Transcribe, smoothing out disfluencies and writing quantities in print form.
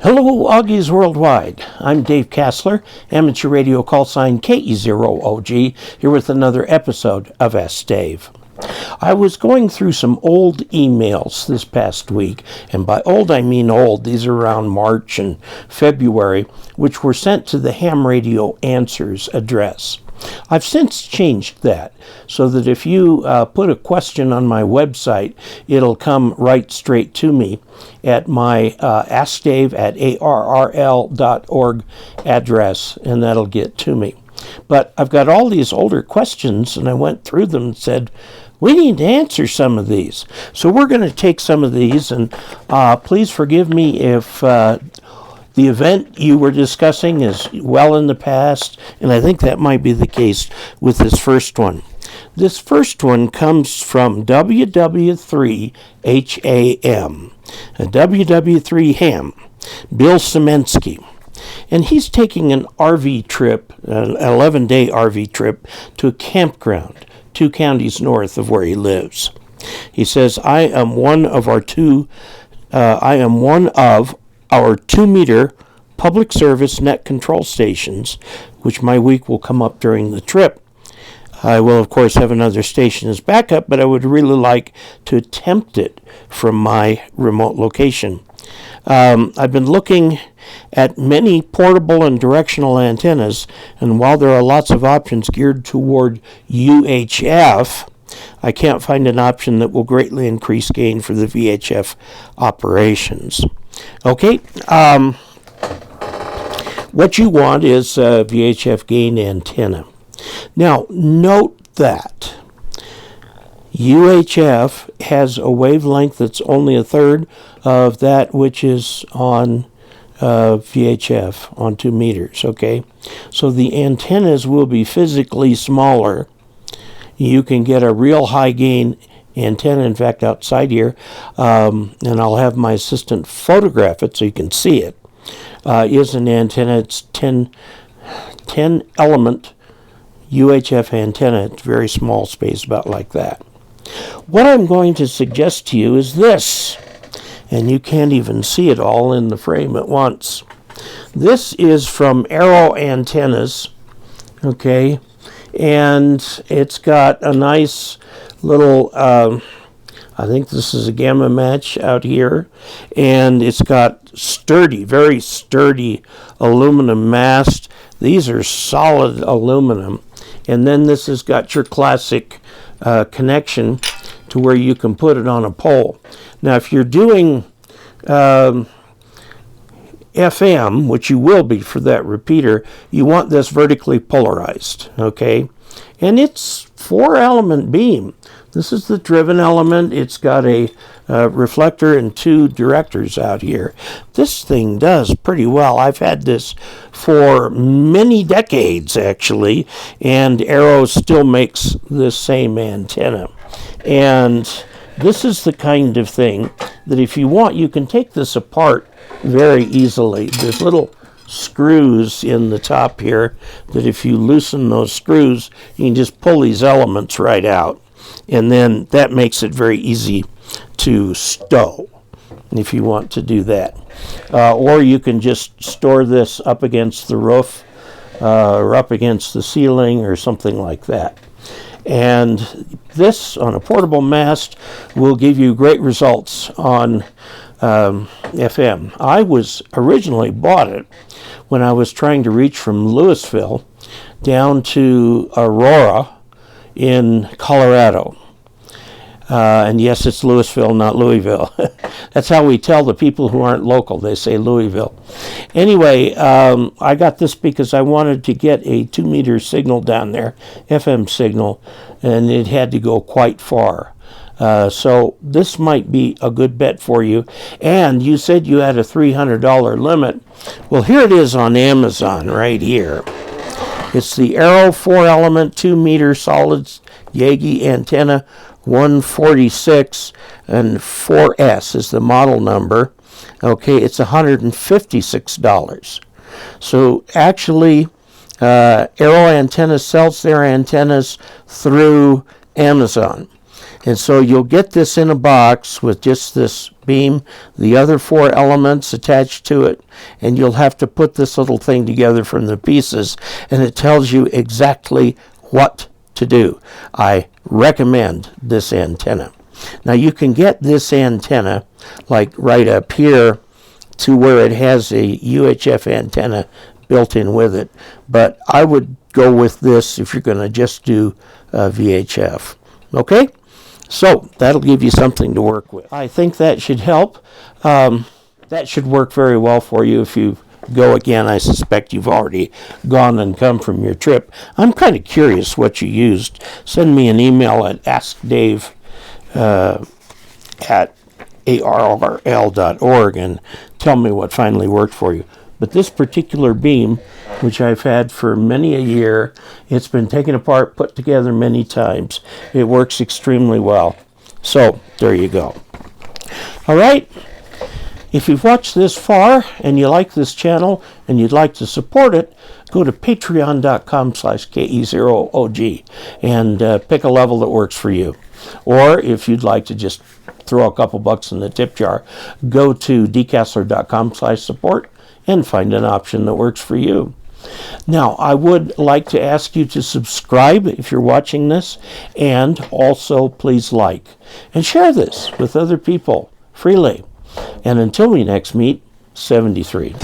Hello, Augies Worldwide. I'm Dave Kassler, amateur radio call sign KE0OG, here with another episode of Ask Dave. I was going through some old emails this past week, and by old I mean old. These are around March and February, which were sent to the Ham Radio Answers address. I've since changed that so that if you put a question on my website, it'll come right straight to me at my askdave@arrl.org address, and that'll get to me. But I've got all these older questions, and I went through them and said, we need to answer some of these. So we're going to take some of these, and please forgive me if the event you were discussing is well in the past, and I think that might be the case with this first one. This first one comes from WW3HAM, WW3HAM, Bill Semensky. And he's taking an RV trip, an 11-day RV trip, to a campground 2 counties north of where he lives. He says, I am one of our 2-meter public service net control stations, which my week will come up during the trip. I will, of course, have another station as backup, but I would really like to attempt it from my remote location. I've been looking at many portable and directional antennas, and while there are lots of options geared toward UHF, I can't find an option that will greatly increase gain for the VHF operations. Okay, what you want is a VHF gain antenna. Now, note that UHF has a wavelength that's only a third of that which is on VHF on 2 meters, okay? So the antennas will be physically smaller. You can get a real high gain antenna, in fact, outside here, and I'll have my assistant photograph it so you can see it. Is an antenna. It's 10 element UHF antenna. It's very small space, about like that. What I'm going to suggest to you is this, and you can't even see it all in the frame at once. This is from Arrow Antennas, okay, and it's got a nice little, I think this is a gamma match out here, and it's got sturdy, very sturdy aluminum mast. These are solid aluminum, and then this has got your classic connection to where you can put it on a pole. Now, if you're doing FM, which you will be for that repeater, you want this vertically polarized, okay? And it's 4-element beam. This is the driven element. It's got a reflector and 2 directors out here. This thing does pretty well. I've had this for many decades, actually, and Arrow still makes the same antenna. And this is the kind of thing that if you want, you can take this apart very easily. There's little screws in the top here that if you loosen those screws, you can just pull these elements right out. And then that makes it very easy to stow if you want to do that. Or you can just store this up against the roof or up against the ceiling or something like that. And this on a portable mast will give you great results on FM. I was originally bought it when I was trying to reach from Louisville down to Aurora in Colorado. And yes, it's Louisville, not Louisville. That's how we tell the people who aren't local. They say Louisville. Anyway, I got this because I wanted to get a 2-meter signal down there, FM signal, and it had to go quite far. So this might be a good bet for you. And you said you had a $300 limit. Well, here it is on Amazon right here. It's the Arrow 4-element 2-meter solid Yagi antenna 146, and 4S is the model number. Okay, it's $156. So actually, Arrow Antenna sells their antennas through Amazon. And so you'll get this in a box with just this beam, the other 4 elements attached to it, and you'll have to put this little thing together from the pieces, and it tells you exactly what to do. I recommend this antenna. Now you can get this antenna like right up here to where it has a UHF antenna built in with it, but I would go with this if you're going to just do VHF. Okay? So that'll give you something to work with. I think that should help. That should work very well for you if you go again. I suspect you've already gone and come from your trip. I'm kind of curious what you used. Send me an email at askdave at arrl.org and tell me what finally worked for you. But this particular beam, which I've had for many a year, it's been taken apart, put together many times. It works extremely well. So, there you go. All right. If you've watched this far and you like this channel and you'd like to support it, go to patreon.com/KE0OG and pick a level that works for you. Or if you'd like to just throw a couple bucks in the tip jar, go to dcastler.com/support and find an option that works for you. Now, I would like to ask you to subscribe if you're watching this, and also please like and share this with other people freely. And until we next meet, 73.